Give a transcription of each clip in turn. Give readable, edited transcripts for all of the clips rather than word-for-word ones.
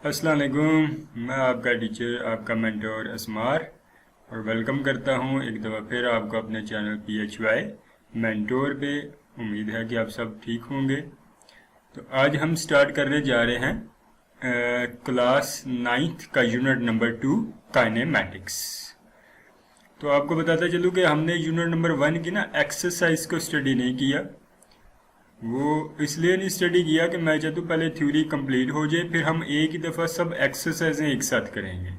अस्सलाम वालेकुम। मैं आपका टीचर, आपका मेंटोर असमार, और वेलकम करता हूं एक दफ़ा फिर आपको अपने चैनल PHY मेंटोर पे। उम्मीद है कि आप सब ठीक होंगे। तो आज हम स्टार्ट करने जा रहे हैं क्लास 9th का यूनिट नंबर 2 काइनेमैटिक्स। तो आपको बताता चलूँ कि हमने यूनिट नंबर 1 की ना एक्सरसाइज को स्टडी नहीं किया। वो इसलिए नहीं स्टडी किया कि मैं चाहता हूँ पहले थ्योरी कंप्लीट हो जाए, फिर हम एक ही दफ़ा सब एक्सरसाइजें एक साथ करेंगे।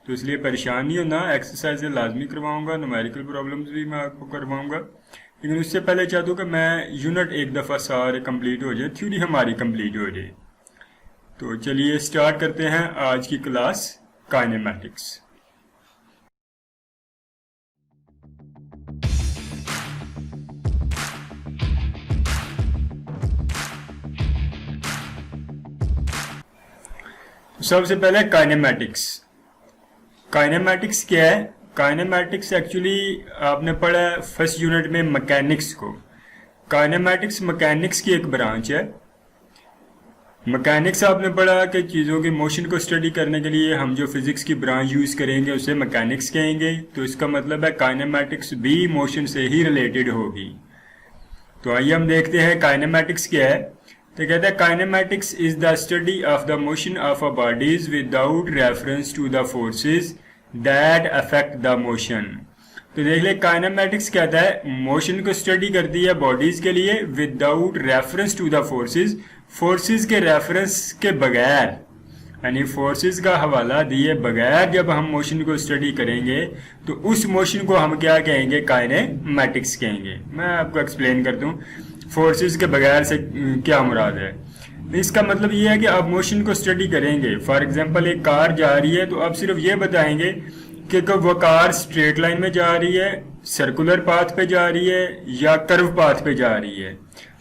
तो इसलिए परेशान नहीं होना, एक्सरसाइजें लाजमी करवाऊंगा, न्यूमेरिकल प्रॉब्लम्स भी मैं आपको करवाऊंगा, लेकिन उससे पहले चाहता हूँ कि मैं यूनिट एक दफ़ा सारे कंप्लीट हो जाए, थ्योरी हमारी कंप्लीट हो जाए। तो चलिए स्टार्ट करते हैं आज की क्लास काइनेमैटिक्स। सबसे पहले काइनेमैटिक्स। काइनेमैटिक्स क्या है? काइनेमैटिक्स एक्चुअली आपने पढ़ा है फर्स्ट यूनिट में मैकेनिक्स को। काइनेमैटिक्स मैकेनिक्स की एक ब्रांच है। मैकेनिक्स आपने पढ़ा कि चीज़ों के मोशन को स्टडी करने के लिए हम जो फिजिक्स की ब्रांच यूज़ करेंगे उसे मैकेनिक्स कहेंगे। तो इसका मतलब है काइनेमैटिक्स भी मोशन से ही रिलेटेड होगी। तो आइए हम देखते हैं काइनेमैटिक्स क्या है। तो कहता है kinematics is the study of the motion of a bodies without reference to the forces that affect the motion. तो देख ले, काइनेमैटिक्स कहता है मोशन को स्टडी करती है बॉडीज के लिए without reference to the forces, forces के रेफरेंस के बगैर, यानी फोर्सेस का हवाला दिए बगैर जब हम मोशन को स्टडी करेंगे तो उस मोशन को हम क्या कहेंगे? काइनेमैटिक्स कहेंगे। मैं आपको एक्सप्लेन कर दूं फोर्सेस के बगैर से क्या मुराद है। इसका मतलब ये है कि आप मोशन को स्टडी करेंगे। फॉर एग्जांपल एक कार जा रही है तो आप सिर्फ ये बताएंगे कि वो कार स्ट्रेट लाइन में जा रही है, सर्कुलर पाथ पे जा रही है या कर्व पाथ पे जा रही है।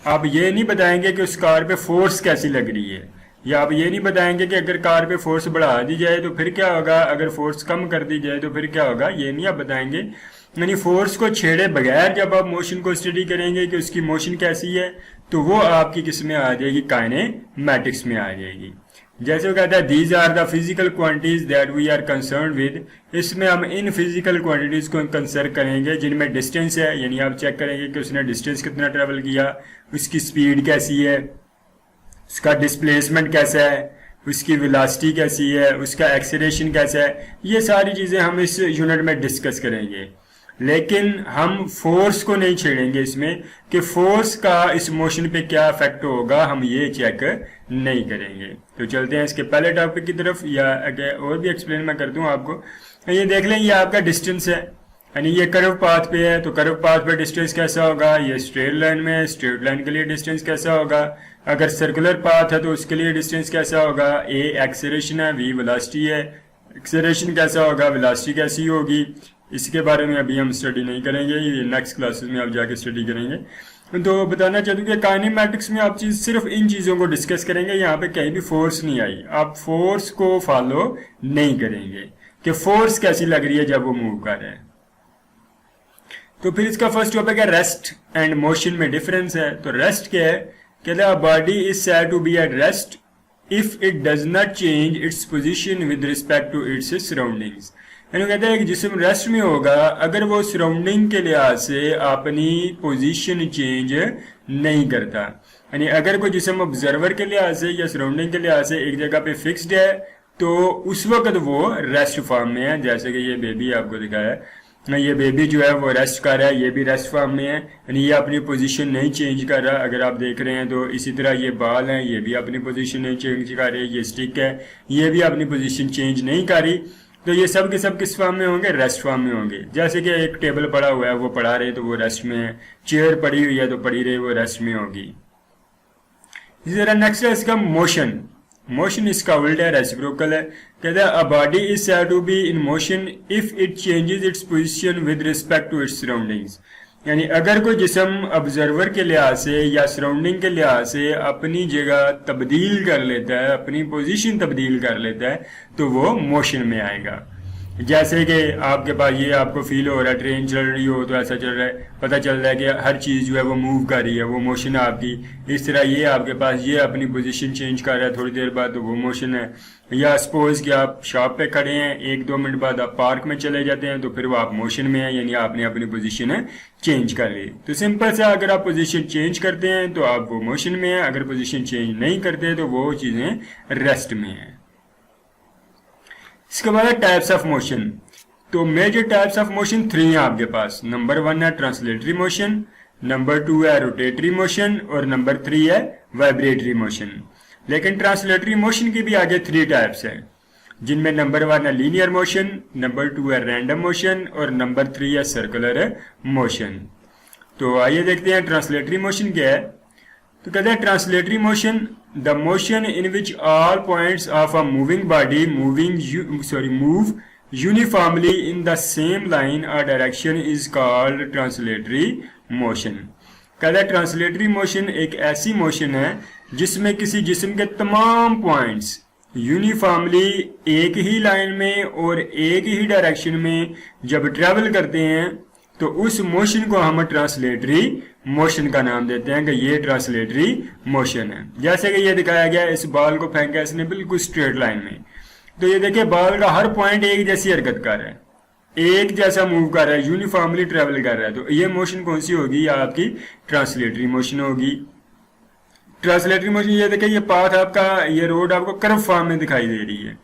आप ये नहीं बताएंगे कि उस कार पे फोर्स कैसी लग रही है, या आप ये नहीं बताएंगे कि अगर कार पे फोर्स बढ़ा दी जाए तो फिर क्या होगा, अगर फोर्स कम कर दी जाए तो फिर क्या होगा, ये नहीं आप बताएंगे। यानी फोर्स को छेड़े बगैर जब आप मोशन को स्टडी करेंगे कि उसकी मोशन कैसी है, तो वो आपकी किस में आ जाएगी? काइनेमैटिक्स में आ जाएगी। जैसे वो कहता है these are the physical quantities that we are concern with. इसमें हम इन फिजिकल क्वांटिटीज को कंसर्न करेंगे जिनमें डिस्टेंस है, यानी आप चेक करेंगे कि उसने डिस्टेंस कितना ट्रेवल किया, उसकी स्पीड कैसी है, उसका डिस्प्लेसमेंट कैसा है, उसकी वेलोसिटी कैसी है, उसका एक्सीलरेशन कैसा है। ये सारी चीज़ें हम इस यूनिट में डिस्कस करेंगे, लेकिन हम फोर्स को नहीं छेड़ेंगे इसमें कि फोर्स का इस मोशन पे क्या इफेक्ट होगा, हम ये चेक नहीं करेंगे। तो चलते हैं इसके पहले टॉपिक की तरफ, या और भी एक्सप्लेन मैं कर दूं आपको। ये देख लें, ये आपका डिस्टेंस है, यानी ये कर्व पाथ पे है, तो कर्व पाथ पे डिस्टेंस कैसा होगा? ये स्ट्रेट लाइन में है, स्ट्रेट लाइन के लिए डिस्टेंस कैसा होगा? अगर सर्कुलर पाथ है तो उसके लिए डिस्टेंस कैसा होगा? ए एक्सेलरेशन है, वी वेलोसिटी है, एक्सेलरेशन कैसा होगा, वेलोसिटी कैसी होगी। इसके बारे में अभी हम स्टडी नहीं करेंगे, ये नेक्स्ट क्लासेस में आप जाके स्टडी करेंगे। तो बताना चाहता हूँ कि काइनेमैटिक्स में आप सिर्फ इन चीज़ों को डिस्कस करेंगे। यहाँ पे कहीं भी फोर्स नहीं आई, आप फोर्स को फॉलो नहीं करेंगे कि फोर्स कैसी लग रही है जब वो मूव कर रहे हैं। तो फिर इसका फर्स्ट टॉपिक है रेस्ट एंड मोशन में डिफरेंस है। तो रेस्ट क्या है? कहता है body is said to be at rest if it does not change its position with respect to its surroundings. यानी कहता है कि जिस्म रेस्ट में होगा अगर वो सराउंडिंग के लिहाज से अपनी पोजीशन चेंज नहीं करता। यानी अगर कोई जिस्म ऑब्जर्वर के लिहाज से या सराउंडिंग के लिहाज से एक जगह पे फिक्स्ड है तो उस वक्त वो रेस्ट फॉर्म में है। जैसे कि ये बेबी आपको दिखाया है, ये बेबी जो है वो रेस्ट कर रहा है, ये भी रेस्ट फॉर्म में है, यानी ये अपनी पोजीशन नहीं चेंज कर रहा। अगर आप देख रहे हैं तो इसी तरह ये बाल हैं, ये भी अपनी पोजीशन नहीं चेंज कर रहे, ये स्टिक है, ये भी अपनी पोजीशन चेंज नहीं कर रही। तो ये सब के सब किस फॉर्म में होंगे? रेस्ट फॉर्म में होंगे। जैसे कि एक टेबल पड़ा हुआ है, वो पढ़ा रहे तो वो रेस्ट में है, चेयर पड़ी हुई है तो पड़ी रही, वो रेस्ट में होगी। इसी तरह नेक्स्ट है इसका मोशन। मोशन इसका उल्टा है, रेसिप्रोकल है। कहता है a body is said to be in motion if it changes its position with respect to its surroundings. यानी अगर कोई जिस्म ऑब्जर्वर के लिहाज से या सराउंडिंग के लिहाज से अपनी जगह तब्दील कर लेता है, अपनी पोजीशन तब्दील कर लेता है, तो वो मोशन में आएगा। जैसे कि आपके पास ये आपको फील हो रहा है ट्रेन चल रही हो तो ऐसा चल रहा है, पता चल रहा है कि हर चीज़ जो है वो मूव कर रही है, वो मोशन है आपकी। इस तरह ये आपके पास ये अपनी पोजीशन चेंज कर रहा है थोड़ी देर बाद, तो वो मोशन है। या सपोज कि आप शॉप पे खड़े हैं, 1-2 मिनट बाद आप पार्क में चले जाते हैं, तो फिर वो आप मोशन में हैं, यानी आपने अपनी पोजीशन चेंज कर ली। तो सिंपल सा, अगर आप पोजीशन चेंज करते हैं तो आप वो मोशन में हैं, अगर पोजीशन चेंज नहीं करते तो वो चीज़ें रेस्ट में हैं। इसके बाद है टाइप्स ऑफ मोशन। तो मेजर टाइप्स ऑफ मोशन 3 हैं आपके पास। नंबर 1 है ट्रांसलेटरी मोशन, नंबर 2 है रोटेटरी मोशन और नंबर 3 है वाइब्रेटरी मोशन। लेकिन ट्रांसलेटरी मोशन की भी आगे 3 टाइप्स हैं, जिनमें नंबर 1 है लीनियर मोशन, नंबर 2 है रैंडम मोशन और नंबर 3 है सर्कुलर मोशन। तो आइए देखते हैं ट्रांसलेटरी मोशन क्या है। तो कहते हैं translatory motion, the motion in which all points of a moving body move uniformly in the same line और direction is called translatory motion. कहता है ट्रांसलेटरी मोशन एक ऐसी मोशन है जिसमें किसी जिस्म के तमाम पॉइंट्स यूनिफॉर्मली एक ही लाइन में और एक ही डायरेक्शन में जब ट्रेवल करते हैं तो उस मोशन को हम ट्रांसलेटरी मोशन का नाम देते हैं कि ये ट्रांसलेटरी मोशन है। जैसे कि ये दिखाया गया, इस बॉल को फेंका इसने बिल्कुल स्ट्रेट लाइन में, तो ये देखिए बॉल का हर पॉइंट एक जैसी हरकत कर रहा है, एक जैसा मूव कर रहा है, यूनिफॉर्मली ट्रेवल कर रहा है। तो ये मोशन कौन सी होगी? ये आपकी ट्रांसलेटरी मोशन होगी। ट्रांसलेटरी मोशन, ये देखिए ये पाथ आपका, ये रोड आपको कर्व फॉर्म में दिखाई दे रही है।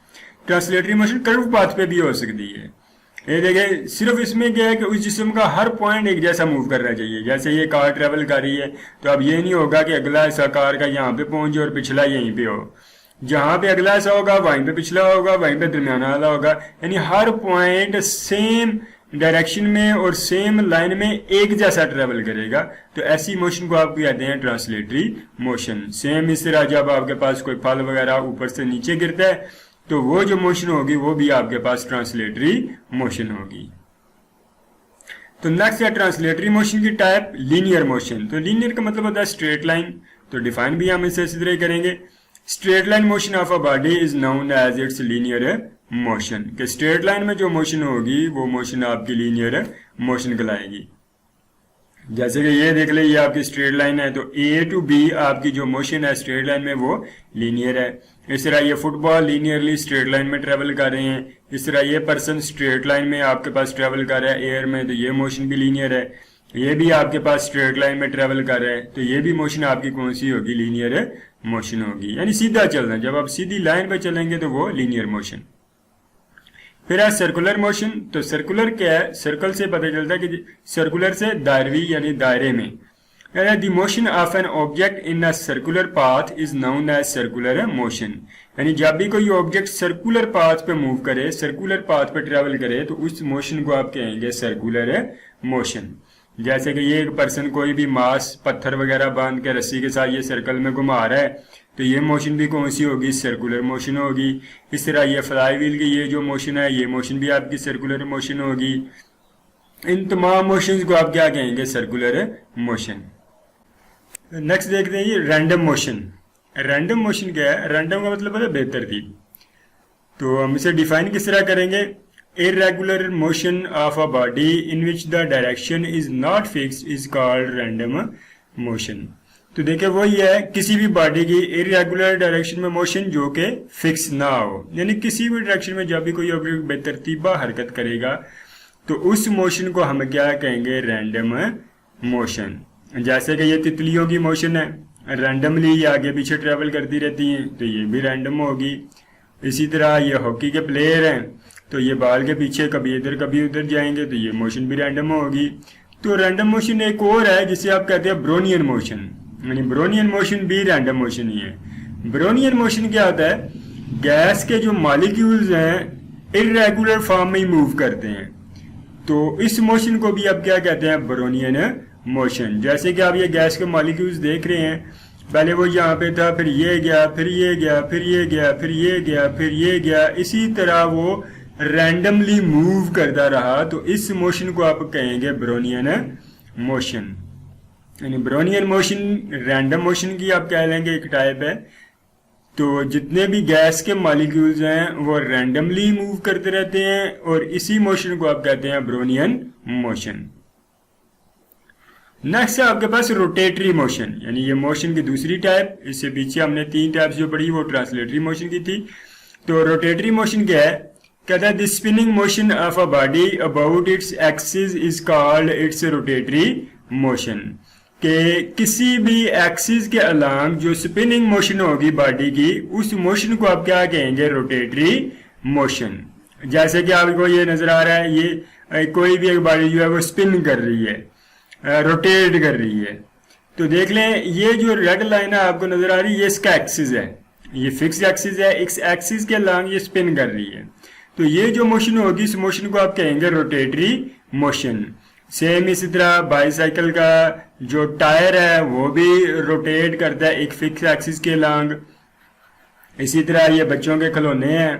ट्रांसलेटरी मोशन कर्व पाथ पे भी हो सकती है। ये देखिए सिर्फ इसमें क्या है कि उस जिस्म का हर पॉइंट एक जैसा मूव करना चाहिए। जैसे ये कार ट्रेवल कर रही है तो अब ये नहीं होगा कि अगला हिस्सा कार का यहाँ पे पहुंचे और पिछला यहीं पे हो, जहां पे अगला हिस्सा होगा वहीं पे पिछला होगा, वहीं पे दरमियाना वाला होगा, यानी हर पॉइंट सेम डायरेक्शन में और सेम लाइन में एक जैसा ट्रेवल करेगा। तो ऐसी मोशन को आप कहते हैं ट्रांसलेटरी मोशन। सेम इस तरह जब आपके पास कोई फल वगैरह ऊपर से नीचे गिरता है तो वो जो मोशन होगी वो भी आपके पास ट्रांसलेटरी मोशन होगी। तो नेक्स्ट है ट्रांसलेटरी मोशन की टाइप लीनियर मोशन। तो लीनियर का मतलब होता है स्ट्रेट लाइन, तो डिफाइन भी हम इसे इसी तरह करेंगे। Straight line motion of a body is known as its linear motion. कि स्ट्रेट लाइन में जो मोशन होगी वो मोशन आपकी लीनियर मोशन कहलाएगी। जैसे कि ये देख ले, ये आपकी स्ट्रेट लाइन है, तो ए टू बी आपकी जो मोशन है स्ट्रेट लाइन में वो लीनियर है। इस तरह ये फुटबॉल लीनियरली स्ट्रेट लाइन में ट्रेवल कर रहे हैं। इस तरह ये पर्सन स्ट्रेट लाइन में आपके पास ट्रेवल कर रहा है एयर में, तो ये मोशन भी लीनियर है। ये भी आपके पास स्ट्रेट लाइन में ट्रेवल कर रहा है, तो ये भी मोशन आपकी कौन सी होगी? लीनियर मोशन होगी, यानी सीधा चलना। जब आप सीधी लाइन पर चलेंगे तो वो लीनियर मोशन। फिर है सर्कुलर मोशन। तो सर्कुलर क्या है? सर्कल से पता चलता है कि सर्कुलर से दायरवी यानी दायरे में। The motion of an object in a circular path is known as circular motion. यानी जब भी कोई ऑब्जेक्ट सर्कुलर पाथ पे मूव करे, सर्कुलर पाथ पे ट्रेवल करे, तो उस मोशन को आप कहेंगे सर्कुलर मोशन। जैसे कि ये एक पर्सन कोई भी मास पत्थर वगैरह बांध के रस्सी के साथ ये सर्कल में घुमा रहा है, तो ये मोशन भी कौन सी होगी? सर्कुलर मोशन होगी। इस तरह ये फ्लाई व्हील की ये जो मोशन है, ये मोशन भी आपकी सर्कुलर मोशन होगी। इन तमाम मोशंस को आप क्या कहेंगे? Circular motion. नेक्स्ट देखते हैं ये रैंडम मोशन। रैंडम मोशन क्या है? रैंडम का मतलब है बेतरतीब। तो हम इसे डिफाइन किस तरह करेंगे? Irregular motion of a body in which the direction is not fixed is called random motion. तो देखिए वही है, किसी भी बॉडी की इरेगुलर डायरेक्शन में मोशन जो कि फिक्स ना हो, यानी किसी भी डायरेक्शन में जब भी कोई ऑब्जेक्ट बेतरतीबा हरकत करेगा तो उस मोशन को हम क्या कहेंगे? Random motion. जैसे कि ये तितलियों की मोशन है, रैंडमली ये आगे पीछे ट्रेवल करती रहती हैं, तो ये भी रैंडम होगी। इसी तरह ये हॉकी के प्लेयर हैं, तो ये बॉल के पीछे कभी इधर कभी उधर जाएंगे, तो ये मोशन भी रैंडम होगी। तो रैंडम मोशन एक और है जिसे आप कहते हैं ब्रोनियन मोशन, यानी ब्रोनियन मोशन भी रैंडम मोशन ही है। ब्रोनियन मोशन क्या होता है? गैस के जो मॉलिक्यूल्स हैं इरेगुलर फॉर्म में ही मूव करते हैं, तो इस मोशन को भी आप क्या कहते हैं? Brownian motion. जैसे कि आप ये गैस के मॉलिक्यूल्स देख रहे हैं, पहले वो यहाँ पे था, फिर ये गया, फिर ये गया, फिर ये गया, फिर ये गया, फिर ये गया, इसी तरह वो रैंडमली मूव करता रहा, तो इस मोशन को आप कहेंगे ब्रोनियन मोशन। यानी ब्रोनियन मोशन रैंडम मोशन की आप कह लेंगे एक टाइप है। तो जितने भी गैस के मॉलिक्यूल्स हैं वो रैंडमली मूव करते रहते हैं और इसी मोशन को आप कहते हैं ब्रोनियन मोशन। नेक्स्ट है आपके पास रोटेटरी मोशन, यानी ये मोशन की दूसरी टाइप। इससे पीछे हमने 3 टाइप्स जो पढ़ी वो ट्रांसलेटरी मोशन की थी। तो रोटेटरी मोशन क्या है? कहता है the spinning motion of a body about its axis is called its rotatory motion. कि किसी भी एक्सिस के अलांग जो स्पिनिंग मोशन होगी बॉडी की, उस मोशन को आप क्या कहेंगे? Rotatory motion. जैसे कि आपको ये नजर आ रहा है, ये कोई भी एक बॉडी जो है वो स्पिन कर रही है, रोटेट कर रही है। तो देख लें, ये जो रेड लाइन है आपको नजर आ रही है, ये इसका एक्सिस है, ये फिक्स एक्सिस है। इस एक्सिस के अलांग ये स्पिन कर रही है। तो ये जो मोशन होगी, इस मोशन को आप कहेंगे रोटेटरी मोशन। सेम इसी तरह बाईसाइकिल का जो टायर है वो भी रोटेट करता है एक फिक्स एक्सिस के अलांग। इसी तरह ये बच्चों के खिलौने हैं,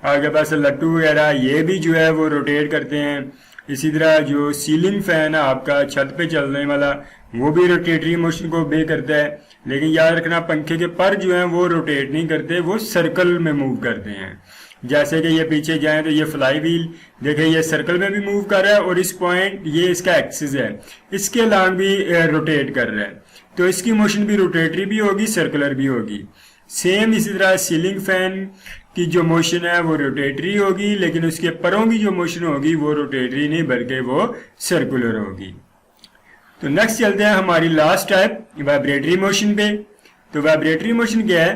आपके पास लट्टू वगैरह, ये भी जो है वो रोटेट करते हैं। इसी तरह जो सीलिंग फैन है आपका छत पे चलने वाला, वो भी रोटेटरी मोशन को ओबे करता है। लेकिन याद रखना, पंखे के पर जो है वो रोटेट नहीं करते, वो सर्कल में मूव करते हैं। जैसे कि ये पीछे जाए तो ये फ्लाई व्हील देखें, ये सर्कल में भी मूव कर रहा है और इस पॉइंट ये इसका एक्सिस है, इसके अलांग भी रोटेट कर रहा है। तो इसकी मोशन भी रोटेटरी भी होगी, सर्कुलर भी होगी। सेम इसी तरह सीलिंग फैन की जो मोशन है वो रोटेटरी होगी, लेकिन उसके परों की जो मोशन होगी वो रोटेटरी नहीं बल्कि वो सर्कुलर होगी। तो नेक्स्ट चलते हैं हमारी लास्ट टाइप, वाइब्रेटरी मोशन पे। तो वाइब्रेटरी मोशन क्या है?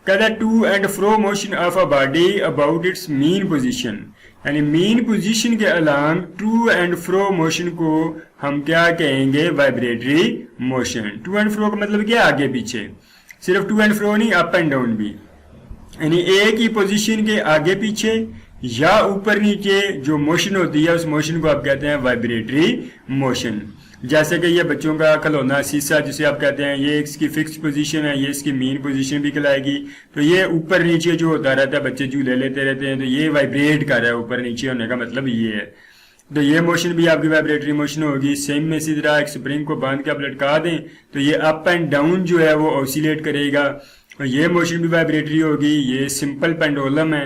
कहता है to and fro motion of a body about its mean position, यानी मीन पोजीशन के along to and fro motion को हम क्या कहेंगे? Vibratory motion. To and fro का मतलब क्या? आगे पीछे। सिर्फ टू एंड फ्रो नहीं, अप एंड डाउन भी, यानी एक ही पोजीशन के आगे पीछे या ऊपर नीचे जो मोशन होती है, उस मोशन को आप कहते हैं वाइब्रेटरी मोशन। जैसे कि ये बच्चों का खिलौना शीशा जिसे आप कहते हैं, ये इसकी फिक्स पोजीशन है, ये इसकी मीन पोजीशन भी कहलाएगी। तो ये ऊपर नीचे जो होता रहता है, बच्चे झूले लेते रहते हैं, तो ये वाइब्रेट कर रहा है, ऊपर नीचे होने का मतलब ये है। तो ये मोशन भी आपकी वाइब्रेटरी मोशन होगी। सेम में इसी तरह एक स्प्रिंग को बांध के आप लटका दें तो ये अप एंड डाउन जो है वो ऑसिलेट करेगा, और ये मोशन भी वाइब्रेटरी होगी। ये सिंपल पेंडुलम है,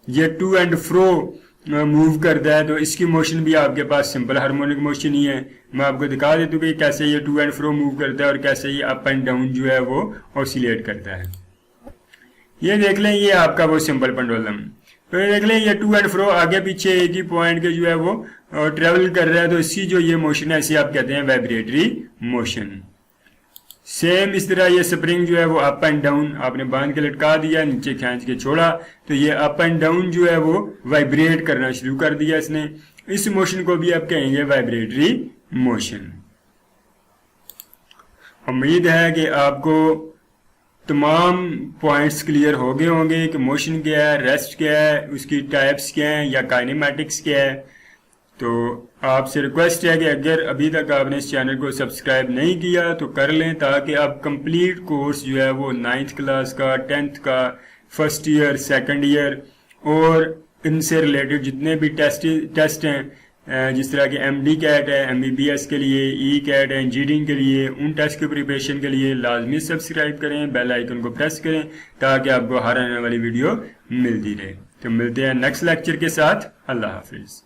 ये टू एंड फ्रो मूव करता है, तो इसकी मोशन भी आपके पास सिंपल हार्मोनिक मोशन ही है। मैं आपको दिखा देता हूँ कि कैसे ये टू एंड फ्रो मूव करता है और कैसे ये अप एंड डाउन जो है वो ऑसिलेट करता है। ये देख लें, ये आपका वो सिंपल पेंडुलम। तो ये देख लें, ये टू एंड फ्रो आगे पीछे एक ही पॉइंट के जो है वो ट्रेवल कर रहा है, तो इसकी जो ये मोशन है इसे आप कहते हैं वाइब्रेटरी मोशन। सेम इस तरह ये स्प्रिंग जो है वो अप एंड डाउन, आपने बांध के लटका दिया, नीचे खींच के छोड़ा, तो ये अप एंड डाउन जो है वो वाइब्रेट करना शुरू कर दिया इसने। इस मोशन को भी आप कहेंगे वाइब्रेटरी मोशन। उम्मीद है कि आपको तमाम पॉइंट्स क्लियर हो गए होंगे कि मोशन क्या है, रेस्ट क्या है, उसकी टाइप्स क्या है या काइनेमैटिक्स क्या है। तो आपसे रिक्वेस्ट है कि अगर अभी तक आपने इस चैनल को सब्सक्राइब नहीं किया तो कर लें, ताकि आप कंप्लीट कोर्स जो है वो 9th क्लास का, 10th का, फर्स्ट ईयर, सेकंड ईयर और इनसे रिलेटेड जितने भी टेस्ट हैं, जिस तरह के MD कैट है, MBBS के लिए, E-कैट है, इंजीनियरिंग के लिए, उन टेस्ट की प्रिपरेशन के लिए लाजमी सब्सक्राइब करें, बेल आइकन को प्रेस करें ताकि आपको हर आने वाली वीडियो मिलती रहे। तो मिलते हैं नेक्स्ट लेक्चर के साथ। अल्लाह हाफिज।